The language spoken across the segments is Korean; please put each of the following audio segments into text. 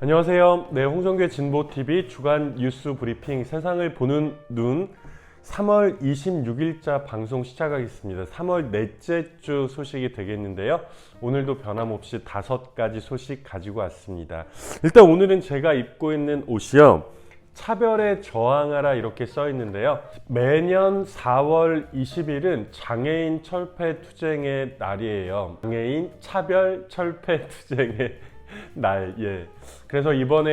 안녕하세요. 네, 홍성규의 진보TV 주간 뉴스 브리핑 세상을 보는 눈 3월 26일자 방송 시작하겠습니다. 3월 넷째 주 소식이 되겠는데요. 오늘도 변함없이 5가지 소식 가지고 왔습니다. 일단 오늘은 제가 입고 있는 옷이요. 차별에 저항하라 이렇게 써 있는데요. 매년 4월 20일은 장애인 철폐 투쟁의 날이에요. 장애인 차별 철폐 투쟁의 날, 예. 그래서 이번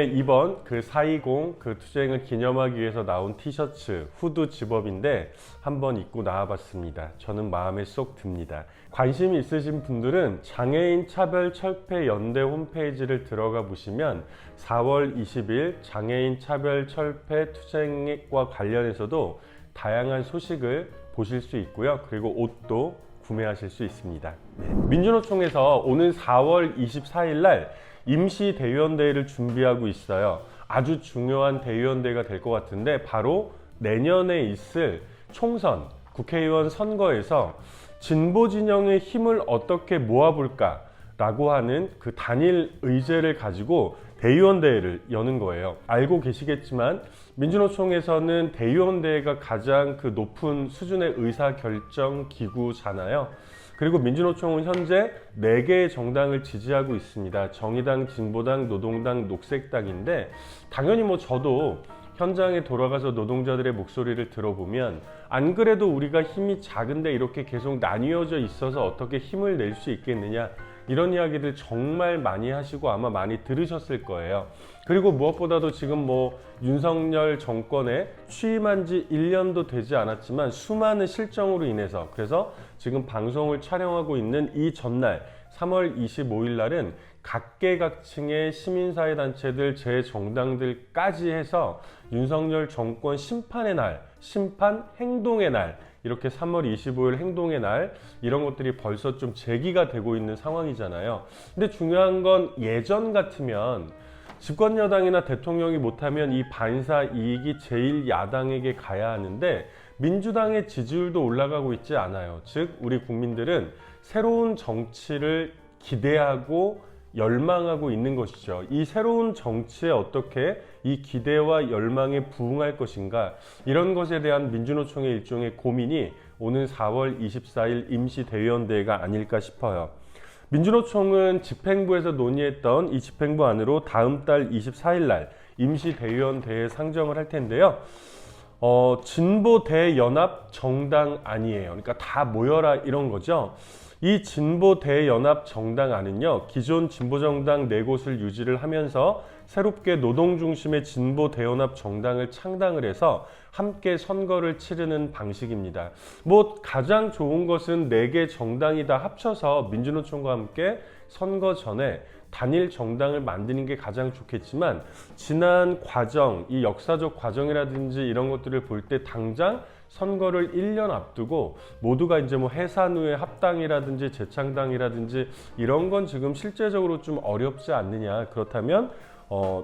그 4.20 그 투쟁을 기념하기 위해서 나온 티셔츠, 후드 집업인데 한번 입고 나와봤습니다. 저는 마음에 쏙 듭니다. 관심이 있으신 분들은 장애인 차별 철폐 연대 홈페이지를 들어가 보시면 4월 20일 장애인 차별 철폐 투쟁과 관련해서도 다양한 소식을 보실 수 있고요. 그리고 옷도 구매하실 수 있습니다. 네. 민주노총에서 오는 4월 24일 날 임시 대의원대회를 준비하고 있어요. 아주 중요한 대의원대회가 될 것 같은데 바로 내년에 있을 총선, 국회의원 선거에서 진보 진영의 힘을 어떻게 모아볼까 라고 하는 그 단일 의제를 가지고 대의원대회를 여는 거예요. 알고 계시겠지만 민주노총에서는 대의원대회가 가장 그 높은 수준의 의사결정 기구잖아요. 그리고 민주노총은 현재 4개의 정당을 지지하고 있습니다. 정의당, 진보당, 노동당, 녹색당인데 당연히 저도 현장에 돌아가서 노동자들의 목소리를 들어보면 안 그래도 우리가 힘이 작은데 이렇게 계속 나뉘어져 있어서 어떻게 힘을 낼 수 있겠느냐 이런 이야기들 정말 많이 하시고 아마 많이 들으셨을 거예요. 그리고 무엇보다도 지금 윤석열 정권에 취임한 지 1년도 되지 않았지만 수많은 실정으로 인해서 그래서 지금 방송을 촬영하고 있는 이 전날 3월 25일 날은 각계각층의 시민사회단체들, 제정당들까지 해서 윤석열 정권 심판의 날, 심판 행동의 날 이렇게 3월 25일 행동의 날 이런 것들이 벌써 좀 제기가 되고 있는 상황이잖아요. 근데 중요한 건 예전 같으면 집권 여당이나 대통령이 못하면 이 반사 이익이 제1야당에게 가야 하는데 민주당의 지지율도 올라가고 있지 않아요. 즉 우리 국민들은 새로운 정치를 기대하고 열망하고 있는 것이죠. 이 새로운 정치에 어떻게 이 기대와 열망에 부응할 것인가 이런 것에 대한 민주노총의 일종의 고민이 오는 4월 24일 임시대의원대회가 아닐까 싶어요. 민주노총은 집행부에서 논의했던 이 집행부 안으로 다음 달 24일 날 임시대의원대회 상정을 할 텐데요. 진보 대연합 정당 안이에요. 그러니까 다 모여라 이런 거죠. 이 진보 대연합 정당 안은요, 기존 진보 정당 4곳을 유지를 하면서 새롭게 노동 중심의 진보 대연합 정당을 창당을 해서 함께 선거를 치르는 방식입니다. 가장 좋은 것은 4개 정당이 다 합쳐서 민주노총과 함께 선거 전에 단일 정당을 만드는 게 가장 좋겠지만 지난 과정, 이 역사적 과정이라든지 이런 것들을 볼 때 당장 선거를 1년 앞두고 모두가 이제 해산 후에 합당이라든지 재창당이라든지 이런 건 지금 실제적으로 좀 어렵지 않느냐. 그렇다면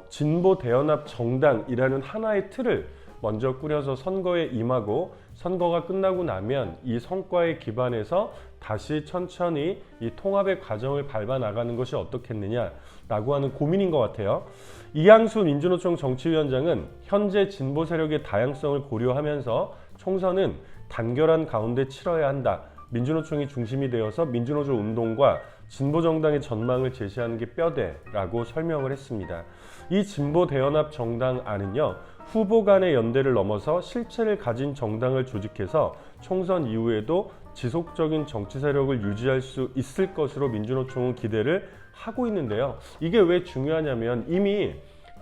진보 대연합 정당이라는 하나의 틀을 먼저 꾸려서 선거에 임하고 선거가 끝나고 나면 이 성과에 기반해서 다시 천천히 이 통합의 과정을 밟아 나가는 것이 어떻겠느냐라고 하는 고민인 것 같아요. 이양수 민주노총 정치위원장은 현재 진보 세력의 다양성을 고려하면서 총선은 단결한 가운데 치러야 한다. 민주노총이 중심이 되어서 민주노조 운동과 진보정당의 전망을 제시하는 게 뼈대라고 설명을 했습니다. 이 진보 대연합 정당 안은요. 후보 간의 연대를 넘어서 실체를 가진 정당을 조직해서 총선 이후에도 지속적인 정치 세력을 유지할 수 있을 것으로 민주노총은 기대를 하고 있는데요. 이게 왜 중요하냐면 이미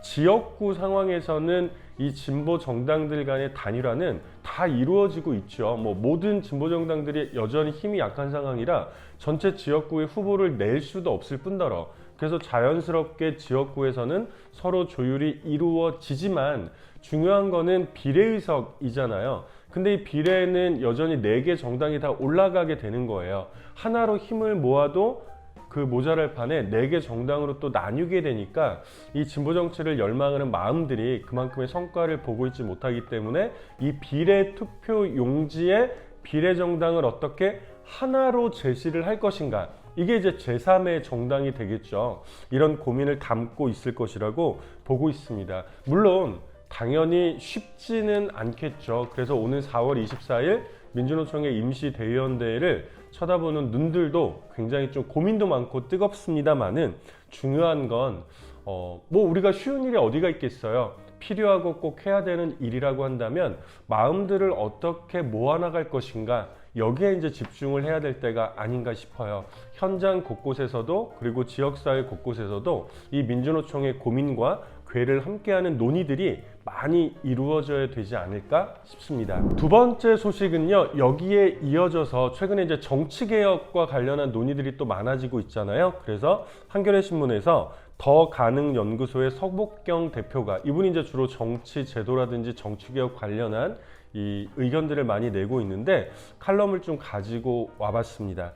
지역구 상황에서는 이 진보 정당들 간의 단일화는 다 이루어지고 있죠. 모든 진보 정당들이 여전히 힘이 약한 상황이라 전체 지역구의 후보를 낼 수도 없을 뿐더러 그래서 자연스럽게 지역구에서는 서로 조율이 이루어지지만 중요한 거는 비례의석이잖아요. 근데 이 비례는 여전히 4개 정당이 다 올라가게 되는 거예요. 하나로 힘을 모아도 그 모자랄 판에 4개 정당으로 또 나뉘게 되니까 이 진보 정치를 열망하는 마음들이 그만큼의 성과를 보고 있지 못하기 때문에 이 비례 투표 용지에 비례 정당을 어떻게 하나로 제시를 할 것인가 이게 이제 제3의 정당이 되겠죠. 이런 고민을 담고 있을 것이라고 보고 있습니다. 물론 당연히 쉽지는 않겠죠. 그래서 오늘 4월 24일 민주노총의 임시대의원대회를 쳐다보는 눈들도 굉장히 좀 고민도 많고 뜨겁습니다만은 중요한 건 뭐 우리가 쉬운 일이 어디가 있겠어요. 필요하고 꼭 해야 되는 일이라고 한다면 마음들을 어떻게 모아나갈 것인가, 여기에 이제 집중을 해야 될 때가 아닌가 싶어요. 현장 곳곳에서도 그리고 지역사회 곳곳에서도 이 민주노총의 고민과 궤를 함께하는 논의들이 많이 이루어져야 되지 않을까 싶습니다. 두 번째 소식은요, 여기에 이어져서 최근에 이제 정치개혁과 관련한 논의들이 또 많아지고 있잖아요. 그래서 한겨레 신문에서 더 가능 연구소의 서복경 대표가, 이분이 이제 주로 정치 제도라든지 정치개혁 관련한 이 의견들을 많이 내고 있는데 칼럼을 좀 가지고 와봤습니다.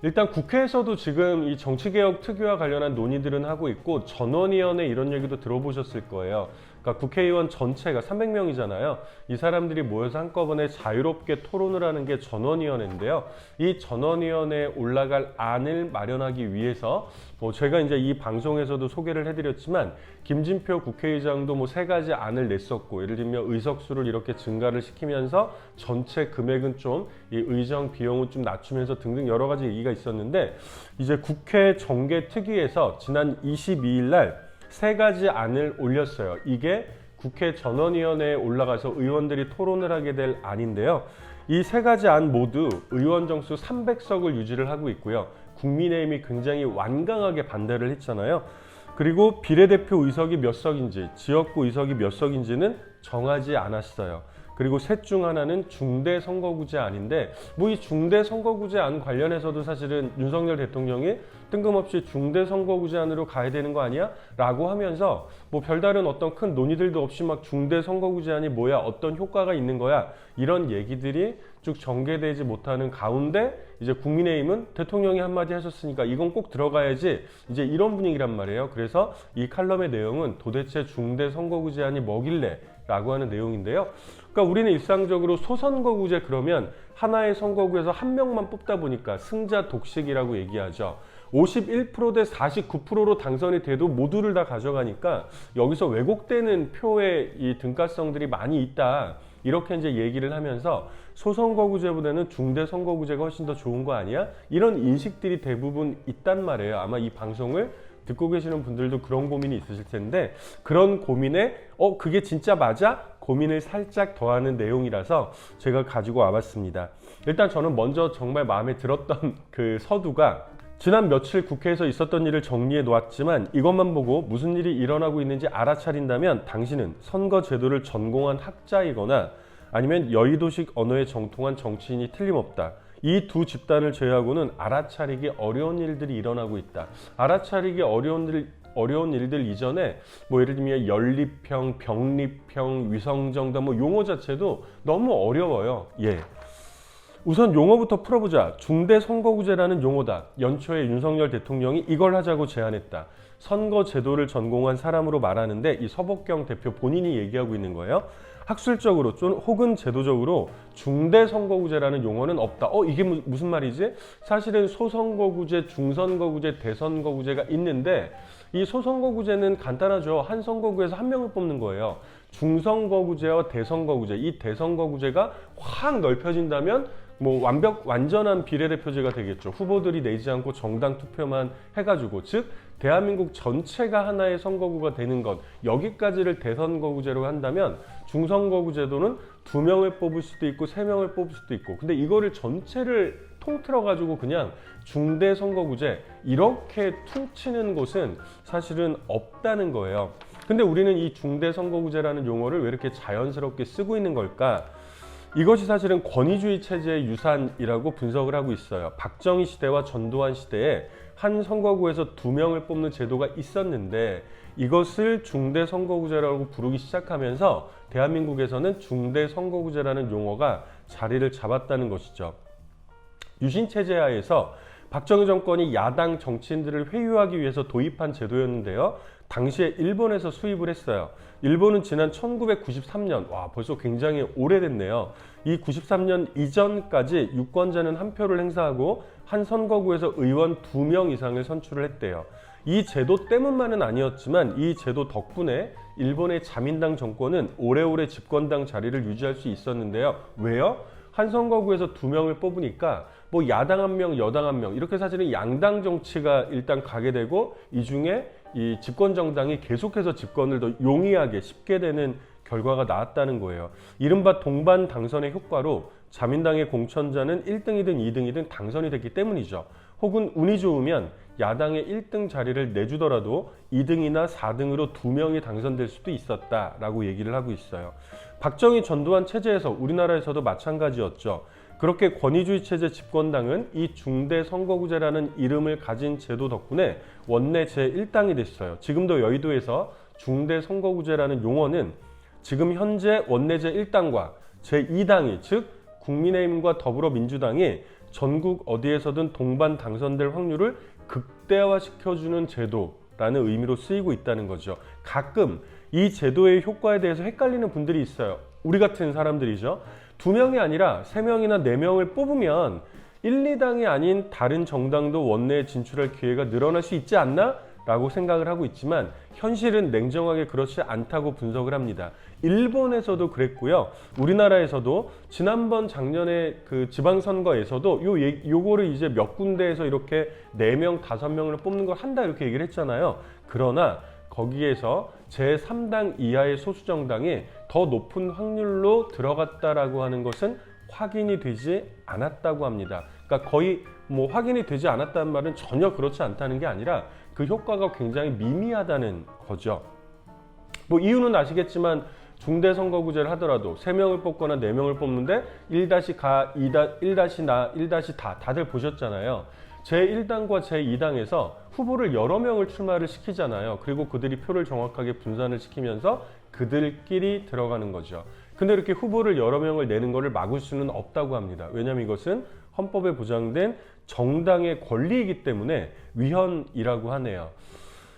일단 국회에서도 지금 이 정치개혁 특위와 관련한 논의들은 하고 있고, 전원위원회 이런 얘기도 들어보셨을 거예요. 그러니까 국회의원 전체가 300명이잖아요. 이 사람들이 모여서 한꺼번에 자유롭게 토론을 하는 게 전원위원회인데요. 이 전원위원회에 올라갈 안을 마련하기 위해서 제가 이제 이 방송에서도 소개를 해드렸지만 김진표 국회의장도 3가지 안을 냈었고, 예를 들면 의석수를 이렇게 증가를 시키면서 전체 금액은 좀 이 의정 비용은 좀 낮추면서 등등 여러 가지 얘기가 있었는데, 이제 국회 정개특위에서 지난 22일 날 3가지 안을 올렸어요. 이게 국회 전원위원회에 올라가서 의원들이 토론을 하게 될 안인데요. 이 3가지 안 모두 의원 정수 300석을 유지를 하고 있고요. 국민의힘이 굉장히 완강하게 반대를 했잖아요. 그리고 비례대표 의석이 몇 석인지, 지역구 의석이 몇 석인지는 정하지 않았어요. 그리고 셋 중 하나는 중대선거구제안인데, 이 중대선거구제안 관련해서도 사실은 윤석열 대통령이 뜬금없이 중대선거구제안으로 가야 되는 거 아니야? 라고 하면서 별다른 어떤 큰 논의들도 없이 막 중대선거구제안이 뭐야? 어떤 효과가 있는 거야? 이런 얘기들이 쭉 전개되지 못하는 가운데 이제 국민의힘은 대통령이 한마디 하셨으니까 이건 꼭 들어가야지, 이제 이런 분위기란 말이에요. 그래서 이 칼럼의 내용은 도대체 중대선거구제안이 뭐길래? 라고 하는 내용인데요. 그러니까 우리는 일상적으로 소선거구제 그러면 하나의 선거구에서 한 명만 뽑다 보니까 승자 독식이라고 얘기하죠. 51% 대 49%로 당선이 돼도 모두를 다 가져가니까 여기서 왜곡되는 표의 이 등가성들이 많이 있다. 이렇게 이제 얘기를 하면서 소선거구제보다는 중대선거구제가 훨씬 더 좋은 거 아니야? 이런 인식들이 대부분 있단 말이에요. 아마 이 방송을 듣고 계시는 분들도 그런 고민이 있으실 텐데, 그런 고민에 그게 진짜 맞아? 고민을 살짝 더하는 내용이라서 제가 가지고 와봤습니다. 일단 저는 먼저 정말 마음에 들었던 그 서두가, 지난 며칠 국회에서 있었던 일을 정리해 놓았지만 이것만 보고 무슨 일이 일어나고 있는지 알아차린다면 당신은 선거 제도를 전공한 학자이거나 아니면 여의도식 언어에 정통한 정치인이 틀림없다. 이 두 집단을 제외하고는 알아차리기 어려운 일들이 일어나고 있다. 알아차리기 어려운 일들 이전에 예를 들면 연립형, 병립형, 위성정당 용어 자체도 너무 어려워요. 우선 용어부터 풀어보자. 중대선거구제라는 용어다. 연초에 윤석열 대통령이 이걸 하자고 제안했다. 선거 제도를 전공한 사람으로 말하는데 이 서복경 대표 본인이 얘기하고 있는 거예요. 학술적으로 혹은 제도적으로 중대선거구제라는 용어는 없다. 이게 무슨 말이지? 사실은 소선거구제, 중선거구제, 대선거구제가 있는데, 이 소선거구제는 간단하죠. 한 선거구에서 한 명을 뽑는 거예요. 중선거구제와 대선거구제, 이 대선거구제가 확 넓혀진다면 완전한 비례대표제가 되겠죠. 후보들이 내지 않고 정당 투표만 해가지고, 즉 대한민국 전체가 하나의 선거구가 되는 것, 여기까지를 대선거구제로 한다면 중선거구제도는 2명을 뽑을 수도 있고 3명을 뽑을 수도 있고, 근데 이거를 전체를 통틀어 가지고 그냥 중대선거구제 이렇게 퉁치는 곳은 사실은 없다는 거예요. 근데 우리는 이 중대선거구제라는 용어를 왜 이렇게 자연스럽게 쓰고 있는 걸까? 이것이 사실은 권위주의 체제의 유산이라고 분석을 하고 있어요. 박정희 시대와 전두환 시대에 한 선거구에서 2명을 뽑는 제도가 있었는데, 이것을 중대선거구제라고 부르기 시작하면서 대한민국에서는 중대선거구제라는 용어가 자리를 잡았다는 것이죠. 유신체제 하에서 박정희 정권이 야당 정치인들을 회유하기 위해서 도입한 제도였는데요. 당시에 일본에서 수입을 했어요. 일본은 지난 1993년, 와 벌써 굉장히 오래됐네요. 이 93년 이전까지 유권자는 한 표를 행사하고 한 선거구에서 의원 2명 이상을 선출을 했대요. 이 제도 때문만은 아니었지만 이 제도 덕분에 일본의 자민당 정권은 오래오래 집권당 자리를 유지할 수 있었는데요. 왜요? 한 선거구에서 2명을 뽑으니까 뭐 야당 1명, 여당 1명 이렇게 사실은 양당 정치가 일단 가게 되고 이 중에 이 집권 정당이 계속해서 집권을 더 용이하게 쉽게 되는 결과가 나왔다는 거예요. 이른바 동반 당선의 효과로 자민당의 공천자는 1등이든 2등이든 당선이 됐기 때문이죠. 혹은 운이 좋으면 야당의 1등 자리를 내주더라도 2등이나 4등으로 2명이 당선될 수도 있었다라고 얘기를 하고 있어요. 박정희 전두환 체제에서 우리나라에서도 마찬가지였죠. 그렇게 권위주의 체제 집권당은 이 중대 선거구제라는 이름을 가진 제도 덕분에 원내 제1당이 됐어요. 지금도 여의도에서 중대 선거구제라는 용어는 지금 현재 원내 제1당과 제2당이 즉 국민의힘과 더불어민주당이 전국 어디에서든 동반 당선될 확률을 극대화시켜주는 제도라는 의미로 쓰이고 있다는 거죠. 가끔 이 제도의 효과에 대해서 헷갈리는 분들이 있어요. 우리 같은 사람들이죠. 2명이 아니라 3명이나 4명을 뽑으면 1, 2당이 아닌 다른 정당도 원내에 진출할 기회가 늘어날 수 있지 않나? 라고 생각을 하고 있지만 현실은 냉정하게 그렇지 않다고 분석을 합니다. 일본에서도 그랬고요. 우리나라에서도 지난번 작년에 그 지방선거에서도 요거를 이제 몇 군데에서 이렇게 4명, 5명을 뽑는 걸 한다 이렇게 얘기를 했잖아요. 그러나 거기에서 제3당 이하의 소수정당이 더 높은 확률로 들어갔다라고 하는 것은 확인이 되지 않았다고 합니다. 그러니까 거의 뭐 확인이 되지 않았다는 말은 전혀 그렇지 않다는 게 아니라 그 효과가 굉장히 미미하다는 거죠. 뭐 이유는 아시겠지만 중대선거구제를 하더라도 3명을 뽑거나 4명을 뽑는데 1-가, 1-나, 1-다 다들 보셨잖아요. 제1당과 제2당에서 후보를 여러 명을 출마를 시키잖아요. 그리고 그들이 표를 정확하게 분산을 시키면서 그들끼리 들어가는 거죠. 근데 이렇게 후보를 여러 명을 내는 것을 막을 수는 없다고 합니다. 왜냐하면 이것은 헌법에 보장된 정당의 권리이기 때문에 위헌이라고 하네요.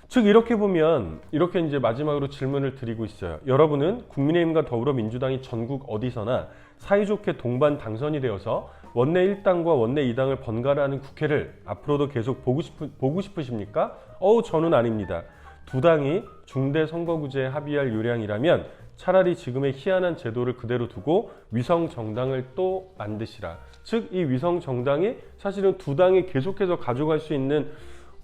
즉 이렇게 보면 이렇게 이제 마지막으로 질문을 드리고 있어요. 여러분은 국민의힘과 더불어민주당이 전국 어디서나 사이좋게 동반 당선이 되어서 원내 1당과 원내 2당을 번갈아 하는 국회를 앞으로도 계속 보고 싶으십니까? 저는 아닙니다. 두 당이 중대 선거구제에 합의할 요량이라면 차라리 지금의 희한한 제도를 그대로 두고 위성 정당을 또 만드시라. 즉 이 위성 정당이 사실은 두 당이 계속해서 가져갈 수 있는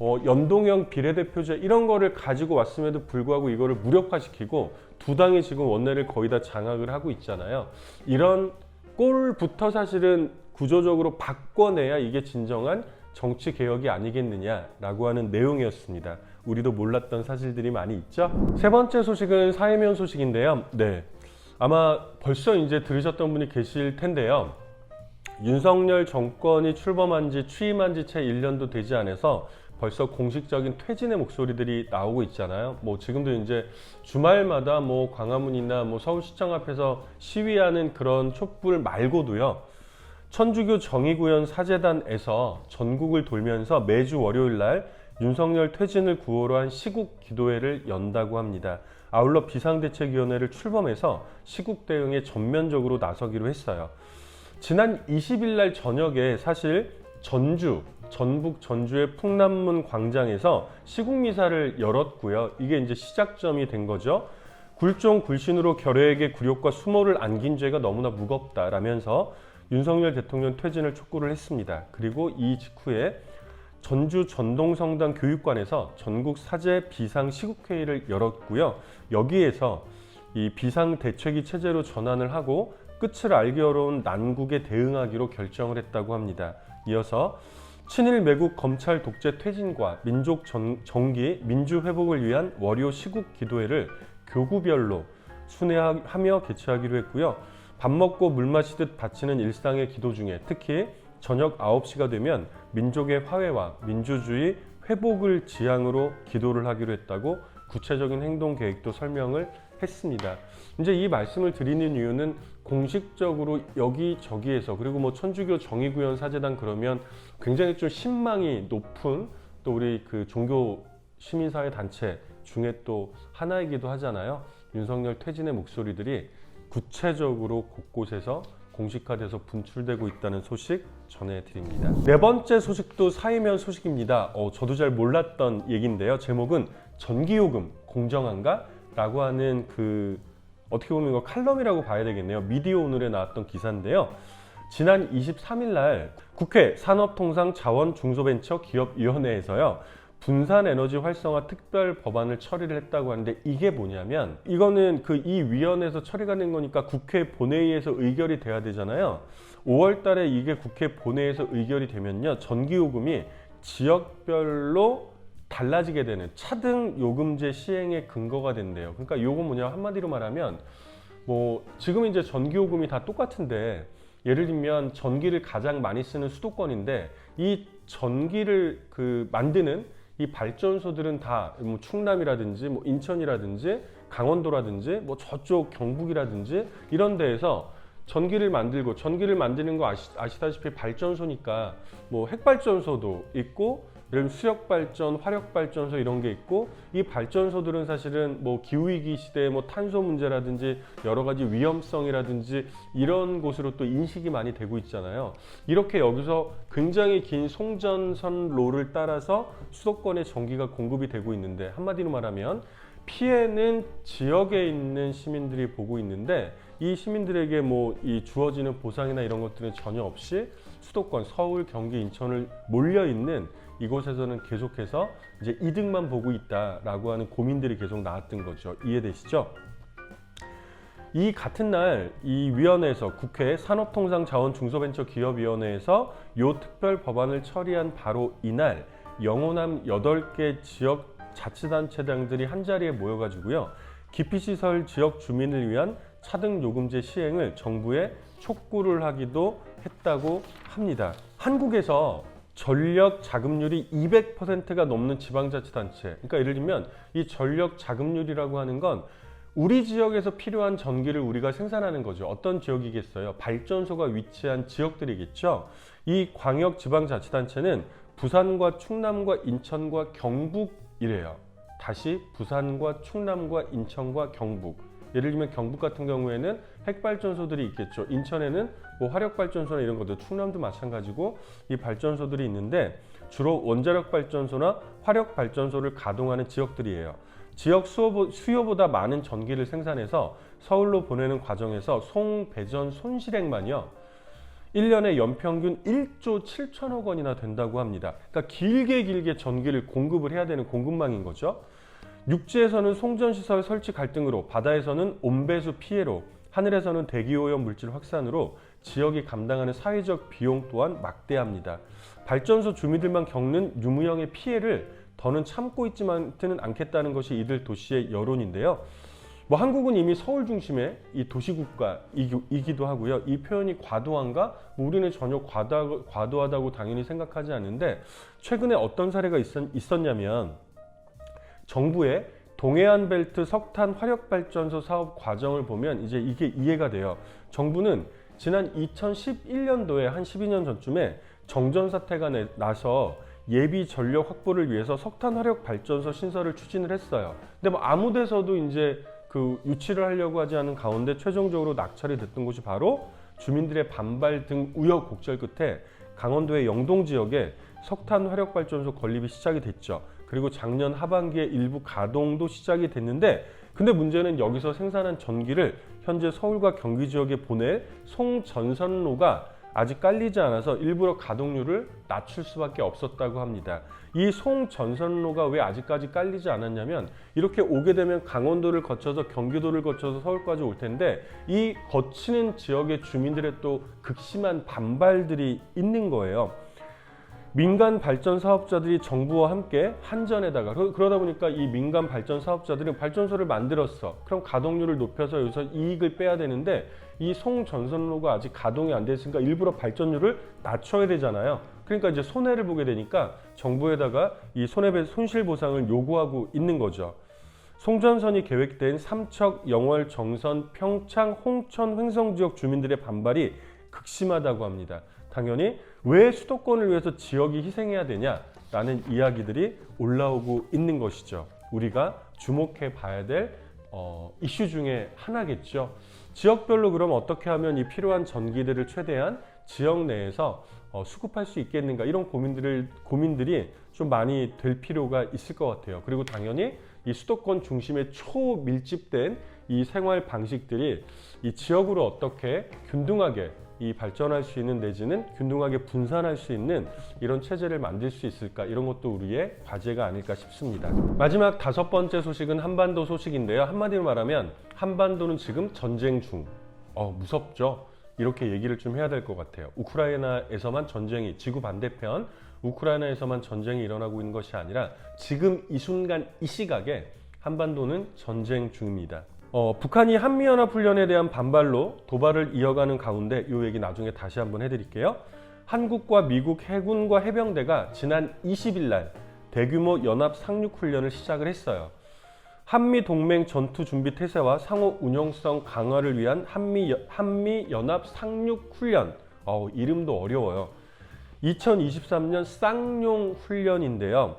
연동형 비례대표제 이런 거를 가지고 왔음에도 불구하고 이거를 무력화시키고 두 당이 지금 원내를 거의 다 장악을 하고 있잖아요. 이런 꼴부터 사실은 구조적으로 바꿔내야 이게 진정한 정치 개혁이 아니겠느냐라고 하는 내용이었습니다. 우리도 몰랐던 사실들이 많이 있죠. 세 번째 소식은 사회면 소식인데요. 네, 아마 벌써 이제 들으셨던 분이 계실 텐데요. 윤석열 정권이 취임한 지 채 1년도 되지 않아서 벌써 공식적인 퇴진의 목소리들이 나오고 있잖아요. 뭐 지금도 이제 주말마다 뭐 광화문이나 뭐 서울시청 앞에서 시위하는 그런 촛불 말고도요. 천주교 정의구현 사재단에서 전국을 돌면서 매주 월요일 날 윤석열 퇴진을 구호로 한 시국 기도회를 연다고 합니다. 아울러 비상대책위원회를 출범해서 시국 대응에 전면적으로 나서기로 했어요. 지난 20일 날 저녁에 사실 전북 전주의 풍남문 광장에서 시국미사를 열었고요. 이게 이제 시작점이 된 거죠. 굴종 굴신으로 결여에게 굴욕과 수모를 안긴 죄가 너무나 무겁다라면서 윤석열 대통령 퇴진을 촉구를 했습니다. 그리고 이 직후에 전주 전동성당 교육관에서 전국 사제 비상 시국회의를 열었고요. 여기에서 이 비상대책위 체제로 전환을 하고 끝을 알기 어려운 난국에 대응하기로 결정을 했다고 합니다. 이어서 친일 매국 검찰 독재 퇴진과 민족 정기 민주 회복을 위한 월요 시국 기도회를 교구별로 순회하며 개최하기로 했고요. 밥 먹고 물 마시듯 바치는 일상의 기도 중에 특히 저녁 9시가 되면 민족의 화해와 민주주의 회복을 지향으로 기도를 하기로 했다고 구체적인 행동 계획도 설명을 했습니다. 이제 이 말씀을 드리는 이유는 공식적으로 여기저기에서 그리고 뭐 천주교 정의구현 사재단 그러면 굉장히 좀 신망이 높은 또 우리 그 종교 시민사회 단체 중에 또 하나이기도 하잖아요. 윤석열 퇴진의 목소리들이 구체적으로 곳곳에서 공식화돼서 분출되고 있다는 소식 전해드립니다. 네 번째 소식도 사이면 소식입니다. 저도 잘 몰랐던 얘기인데요. 제목은 전기요금 공정한가? 라고 하는 어떻게 보면 이거 칼럼이라고 봐야 되겠네요. 미디어 오늘에 나왔던 기사인데요. 지난 23일 날 국회 산업통상자원중소벤처기업위원회에서요. 분산에너지 활성화 특별 법안을 처리를 했다고 하는데 이게 뭐냐면 이거는 이 위원회에서 처리가 된 거니까 국회 본회의에서 의결이 돼야 되잖아요. 5월 달에 이게 국회 본회의에서 의결이 되면요. 전기요금이 지역별로 달라지게 되는 차등 요금제 시행의 근거가 된대요. 그러니까 요거 뭐냐 한마디로 말하면 지금 이제 전기요금이 다 똑같은데 예를 들면 전기를 가장 많이 쓰는 수도권인데 이 전기를 만드는 이 발전소들은 다 충남이라든지 인천이라든지 강원도라든지 저쪽 경북이라든지 이런 데에서 전기를 만드는 거 아시다시피 발전소니까 핵발전소도 있고 예를 들면 수력발전, 화력발전소 이런 게 있고 이 발전소들은 사실은 기후위기 시대에 탄소 문제라든지 여러 가지 위험성이라든지 이런 곳으로 또 인식이 많이 되고 있잖아요. 이렇게 여기서 굉장히 긴 송전선로를 따라서 수도권에 전기가 공급이 되고 있는데 한마디로 말하면 피해는 지역에 있는 시민들이 보고 있는데 이 시민들에게 이 주어지는 보상이나 이런 것들은 전혀 없이 수도권, 서울, 경기, 인천을 몰려 있는 이곳에서는 계속해서 이제 이득만 보고 있다라고 하는 고민들이 계속 나왔던 거죠. 이해되시죠? 이 같은 날 이 위원회에서 국회 산업통상자원중소벤처기업위원회에서 요 특별 법안을 처리한 바로 이날 영호남 8개 지역 자치단체장들이 한자리에 모여가지고요. 기피시설 지역 주민을 위한 차등 요금제 시행을 정부에 촉구를 하기도 했다고 합니다. 한국에서 전력 자급률이 200%가 넘는 지방자치단체, 그러니까 예를 들면 이 전력 자급률이라고 하는 건 우리 지역에서 필요한 전기를 우리가 생산하는 거죠. 어떤 지역이겠어요? 발전소가 위치한 지역들이겠죠. 이 광역지방자치단체는 부산과 충남과 인천과 경북이래요. 다시 부산과 충남과 인천과 경북. 예를 들면 경북 같은 경우에는 핵발전소들이 있겠죠. 인천에는 화력발전소나 이런 것들, 충남도 마찬가지고 이 발전소들이 있는데 주로 원자력 발전소나 화력 발전소를 가동하는 지역들이에요. 지역 수요보다 많은 전기를 생산해서 서울로 보내는 과정에서 배전 손실액만요. 1년에 연평균 1조 7천억 원이나 된다고 합니다. 그러니까 길게 전기를 공급을 해야 되는 공급망인 거죠. 육지에서는 송전시설 설치 갈등으로, 바다에서는 온배수 피해로, 하늘에서는 대기오염 물질 확산으로 지역이 감당하는 사회적 비용 또한 막대합니다. 발전소 주민들만 겪는 유무형의 피해를 더는 참고 있지는 않겠다는 것이 이들 도시의 여론인데요. 한국은 이미 서울 중심의 이 도시국가이기도 하고요. 이 표현이 과도한가? 우리는 전혀 과도하다고 당연히 생각하지 않는데 최근에 어떤 사례가 있었냐면 정부의 동해안 벨트 석탄 화력 발전소 사업 과정을 보면 이제 이게 이해가 돼요. 정부는 지난 2011년도에 한 12년 전쯤에 정전 사태가 나서 예비 전력 확보를 위해서 석탄 화력 발전소 신설을 추진을 했어요. 근데 아무 데서도 이제 유치를 하려고 하지 않은 가운데 최종적으로 낙찰이 됐던 곳이 바로 주민들의 반발 등 우여곡절 끝에 강원도의 영동 지역에 석탄 화력 발전소 건립이 시작이 됐죠. 그리고 작년 하반기에 일부 가동도 시작이 됐는데 근데 문제는 여기서 생산한 전기를 현재 서울과 경기 지역에 보낼 송전선로가 아직 깔리지 않아서 일부러 가동률을 낮출 수밖에 없었다고 합니다. 이 송전선로가 왜 아직까지 깔리지 않았냐면 이렇게 오게 되면 강원도를 거쳐서 경기도를 거쳐서 서울까지 올 텐데 이 거치는 지역의 주민들의 또 극심한 반발들이 있는 거예요. 민간 발전 사업자들이 정부와 함께 한전에다가 그러다 보니까 이 민간 발전 사업자들은 발전소를 만들었어. 그럼 가동률을 높여서 여기서 이익을 빼야 되는데 이 송전선로가 아직 가동이 안 됐으니까 일부러 발전율을 낮춰야 되잖아요. 그러니까 이제 손해를 보게 되니까 정부에다가 이 손실 보상을 요구하고 있는 거죠. 송전선이 계획된 삼척, 영월, 정선, 평창, 홍천, 횡성 지역 주민들의 반발이 극심하다고 합니다. 당연히 왜 수도권을 위해서 지역이 희생해야 되냐라는 이야기들이 올라오고 있는 것이죠. 우리가 주목해 봐야 될 이슈 중에 하나겠죠. 지역별로 그럼 어떻게 하면 이 필요한 전기들을 최대한 지역 내에서 수급할 수 있겠는가, 이런 고민들이 좀 많이 될 필요가 있을 것 같아요. 그리고 당연히 이 수도권 중심의 초밀집된 이 생활 방식들이 이 지역으로 어떻게 균등하게 이 발전할 수 있는, 내지는 균등하게 분산할 수 있는 이런 체제를 만들 수 있을까, 이런 것도 우리의 과제가 아닐까 싶습니다. 마지막 5번째 소식은 한반도 소식인데요. 한마디로 말하면 한반도는 지금 전쟁 중. 무섭죠? 이렇게 얘기를 좀 해야 될 것 같아요. 우크라이나에서만 전쟁이, 지구 반대편 우크라이나에서만 전쟁이 일어나고 있는 것이 아니라 지금 이 순간 이 시각에 한반도는 전쟁 중입니다. 북한이 한미연합훈련에 대한 반발로 도발을 이어가는 가운데, 이 얘기 나중에 다시 한번 해드릴게요. 한국과 미국 해군과 해병대가 지난 20일 날 대규모 연합 상륙훈련을 시작을 했어요. 한미동맹 전투준비태세와 상호 운용성 강화를 위한 한미연합 상륙훈련, 이름도 어려워요. 2023년 쌍용훈련인데요.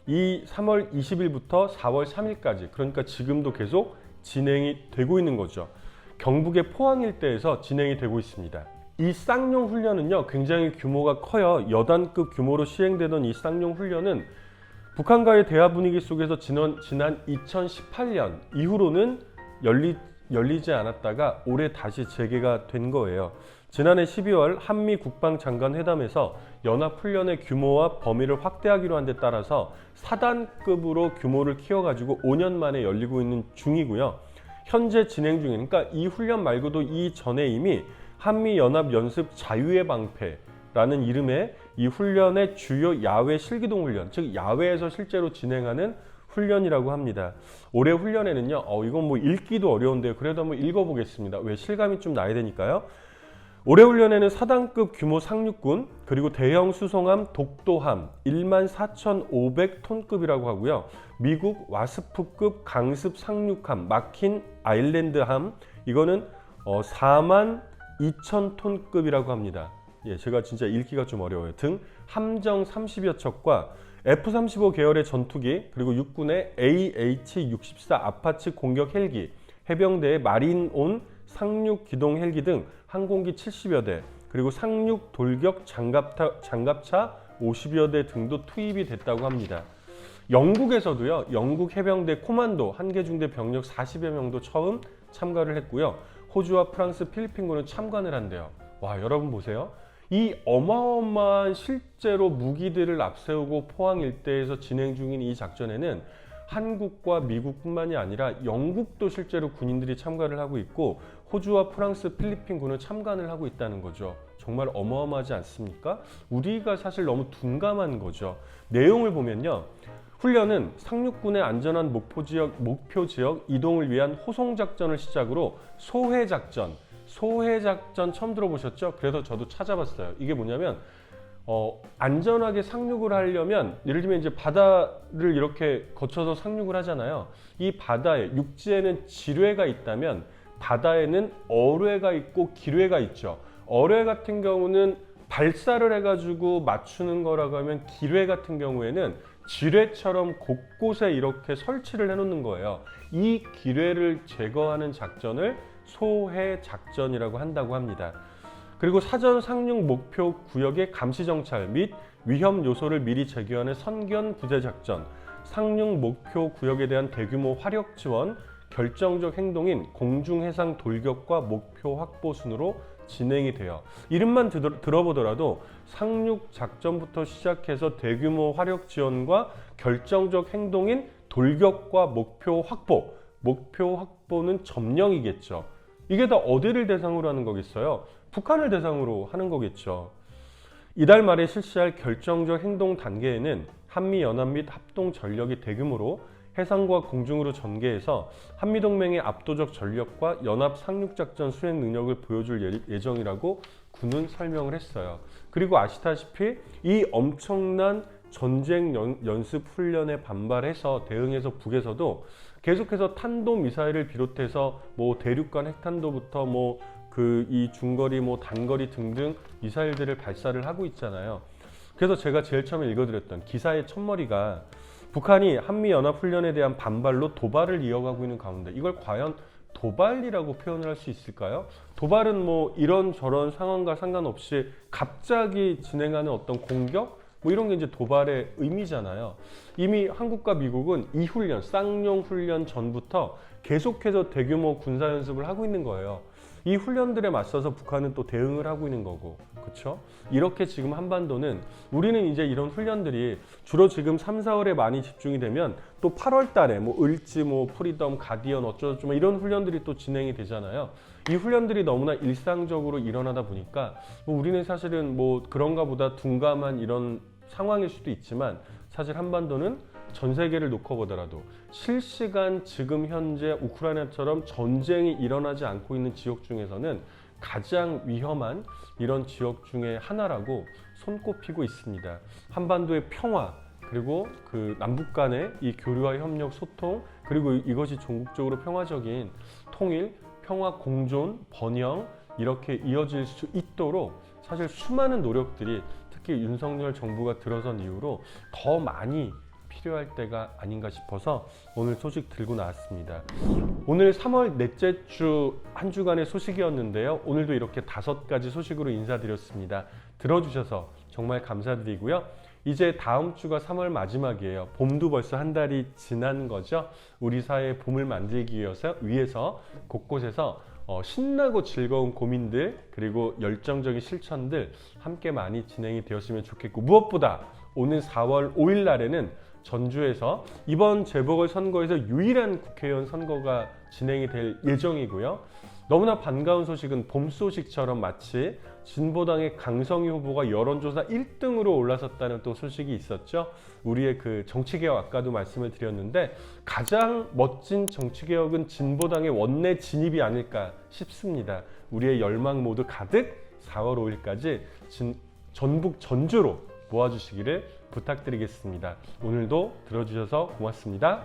이 3월 20일부터 4월 3일까지, 그러니까 지금도 계속 진행이 되고 있는 거죠. 경북의 포항 일대에서 진행이 되고 있습니다. 이 쌍용 훈련은요, 굉장히 규모가 커요. 여단급 규모로 시행되던 이 쌍용 훈련은 북한과의 대화 분위기 속에서 지난 2018년 이후로는 열리지 않았다가 올해 다시 재개가 된 거예요. 지난해 12월 한미 국방장관 회담에서 연합훈련의 규모와 범위를 확대하기로 한 데 따라서 4단급으로 규모를 키워가지고 5년 만에 열리고 있는 중이고요. 현재 진행 중인, 그러니까 이 훈련 말고도 이전에 이미 한미연합연습 자유의 방패라는 이름의 이 훈련의 주요 야외 실기동 훈련, 즉 야외에서 실제로 진행하는 훈련이라고 합니다. 올해 훈련에는요, 이건 뭐 읽기도 어려운데요. 그래도 한번 읽어보겠습니다. 왜, 실감이 좀 나야 되니까요. 올해 훈련에는 4단급 규모 상륙군, 그리고 대형 수송함 독도함 14,500톤급이라고 하고요. 미국 와스프급 강습 상륙함 마킨 아일랜드함, 이거는 42,000톤급이라고 합니다. 예, 제가 진짜 읽기가 좀 어려워요. 등 함정 30여 척과 F-35 계열의 전투기, 그리고 육군의 AH-64 아파치 공격 헬기, 해병대의 마린온 상륙 기동 헬기 등 항공기 70여 대, 그리고 상륙 돌격 장갑차 50여 대 등도 투입이 됐다고 합니다. 영국에서도요, 영국 해병대 코만도 한개중대 병력 40여 명도 처음 참가를 했고요. 호주와 프랑스, 필리핀군은 참관을 한대요. 와, 여러분 보세요. 이 어마어마한 실제로 무기들을 앞세우고 포항 일대에서 진행 중인 이 작전에는 한국과 미국뿐만이 아니라 영국도 실제로 군인들이 참가를 하고 있고, 호주와 프랑스, 필리핀군은 참관을 하고 있다는 거죠. 정말 어마어마하지 않습니까? 우리가 사실 너무 둔감한 거죠. 내용을 보면요, 훈련은 상륙군의 안전한 목표 지역 이동을 위한 호송작전을 시작으로 소해작전 처음 들어보셨죠? 그래서 저도 찾아봤어요. 이게 뭐냐면 안전하게 상륙을 하려면, 예를 들면 이제 바다를 이렇게 거쳐서 상륙을 하잖아요. 이 바다에, 육지에는 지뢰가 있다면 바다에는 어뢰가 있고 기뢰가 있죠. 어뢰 같은 경우는 발사를 해가지고 맞추는 거라고 하면, 기뢰 같은 경우에는 지뢰처럼 곳곳에 이렇게 설치를 해놓는 거예요. 이 기뢰를 제거하는 작전을 소해 작전이라고 한다고 합니다. 그리고 사전 상륙 목표 구역의 감시 정찰 및 위험 요소를 미리 제거하는 선견 부대 작전, 상륙 목표 구역에 대한 대규모 화력 지원, 결정적 행동인 공중 해상 돌격과 목표 확보 순으로 진행이 돼요. 이름만 들어보더라도 상륙 작전부터 시작해서 대규모 화력 지원과 결정적 행동인 돌격과 목표 확보는 점령이겠죠. 이게 다 어디를 대상으로 하는 거겠어요? 북한을 대상으로 하는 거겠죠. 이달 말에 실시할 결정적 행동 단계에는 한미연합 및 합동 전력이 대규모로 해상과 공중으로 전개해서 한미동맹의 압도적 전력과 연합 상륙작전 수행 능력을 보여줄 예정이라고 군은 설명을 했어요. 그리고 아시다시피 이 엄청난 전쟁 연습 훈련에 반발해서 대응해서 북에서도 계속해서 탄도미사일을 비롯해서 뭐 대륙간 핵탄도부터 이 중거리 단거리 등등 미사일들을 발사를 하고 있잖아요. 그래서 제가 제일 처음에 읽어드렸던 기사의 첫머리가 북한이 한미연합훈련에 대한 반발로 도발을 이어가고 있는 가운데 이걸 과연 도발이라고 표현을 할 수 있을까요? 도발은 뭐 이런저런 상황과 상관없이 갑자기 진행하는 어떤 공격? 뭐 이런 게 이제 도발의 의미잖아요. 이미 한국과 미국은 이 훈련, 쌍용 훈련 전부터 계속해서 대규모 군사 연습을 하고 있는 거예요. 이 훈련들에 맞서서 북한은 또 대응을 하고 있는 거고, 그렇죠? 이렇게 지금 한반도는 우리는 이제 이런 훈련들이 주로 지금 3, 4월에 많이 집중이 되면 또 8월 달에 뭐 을지, 뭐 프리덤, 가디언 어쩌고저쩌고 뭐 이런 훈련들이 또 진행이 되잖아요. 이 훈련들이 너무나 일상적으로 일어나다 보니까 뭐 우리는 사실은 뭐 그런가 보다 둔감한 이런 상황일 수도 있지만 사실 한반도는 전 세계를 놓고 보더라도 실시간 지금 현재 우크라이나처럼 전쟁이 일어나지 않고 있는 지역 중에서는 가장 위험한 이런 지역 중에 하나라고 손꼽히고 있습니다. 한반도의 평화, 그리고 그 남북 간의 이 교류와 협력, 소통, 그리고 이것이 전국적으로 평화적인 통일, 평화 공존, 번영 이렇게 이어질 수 있도록 사실 수많은 노력들이 특히 윤석열 정부가 들어선 이후로 더 많이 필요할 때가 아닌가 싶어서 오늘 소식 들고 나왔습니다. 오늘 3월 넷째 주 한 주간의 소식이었는데요. 오늘도 이렇게 5가지 소식으로 인사드렸습니다. 들어주셔서 정말 감사드리고요. 이제 다음 주가 3월 마지막이에요. 봄도 벌써 한 달이 지난 거죠. 우리 사회의 봄을 만들기 위해서 곳곳에서 신나고 즐거운 고민들 그리고 열정적인 실천들 함께 많이 진행이 되었으면 좋겠고, 무엇보다 오늘 4월 5일 날에는 전주에서 이번 재보궐선거에서 유일한 국회의원 선거가 진행이 될 예정이고요. 너무나 반가운 소식은 봄 소식처럼 마치 진보당의 강성희 후보가 여론조사 1등으로 올라섰다는 또 소식이 있었죠. 우리의 그 정치개혁 아까도 말씀을 드렸는데 가장 멋진 정치개혁은 진보당의 원내 진입이 아닐까 싶습니다. 우리의 열망 모두 가득 4월 5일까지 전북 전주로 모아주시기를 부탁드리겠습니다. 오늘도 들어주셔서 고맙습니다.